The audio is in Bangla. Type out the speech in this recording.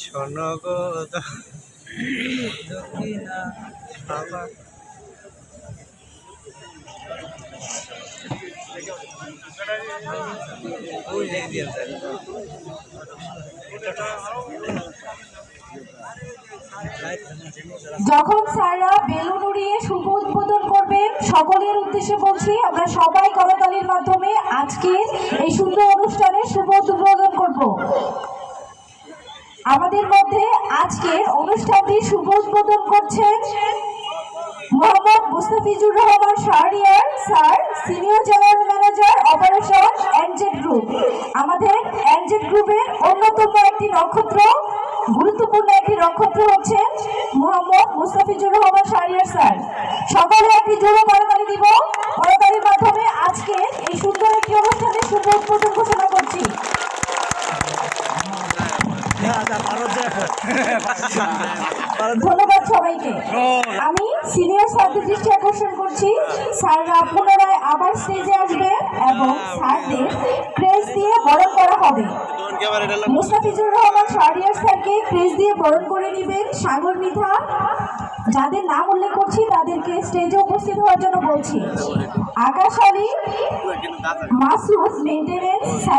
শোনো গো দক্ষিণা বাবা যখন স্যাররা বেলুন উড়িয়ে শুভ উদ্বোধন করবেন সকলের উদ্দেশ্যে বলছি আমরা সবাই করতালির মাধ্যমে আজকে এই সুন্দর অনুষ্ঠানের শুভ উদ্বোধন করব। আমাদের মধ্যে আজকে অনুষ্ঠানটি শুভ উদ্বোধন করছেন Mohammad Mustafizur Rahman Shahriar sir, senior general manager operation NZ group. আমাদের এনজেড গ্রুপের অন্যতম একটি নক্ষত্র, গুরুত্বপূর্ণ একটি নক্ষত্র হচ্ছেন মোহাম্মদ মুস্তাফিজুর রহমান শাহরিয়ার স্যার। সকলে একটি জোরে করতালি দিব। করতালির মাধ্যমে আজকে এই সুন্দর একটি অনুষ্ঠানের শুভ উদ্বোধন ঘোষণা করছি। ধন্যবাদ সবাইকে। আমি সিনিয়র স্যারদের দৃষ্টি আকর্ষণ করছি, স্যাররা পুনরায় আবার স্টেজে আসবে এবং স্যারদের ক্রেজ দিয়ে বরণ করা হবে। মুস্তাফিজুর রহমান শাহরিয়ার স্যারকে ক্রেজ দিয়ে বরণ করে নেবেন সাগর মৃধা। যাদের নাম উল্লেখ করছি তাদেরকে স্টেজে উপস্থিত হওয়ার জন্য বলছি। আকাশ আলী, মাসুদ, মেইনটেনেন্স।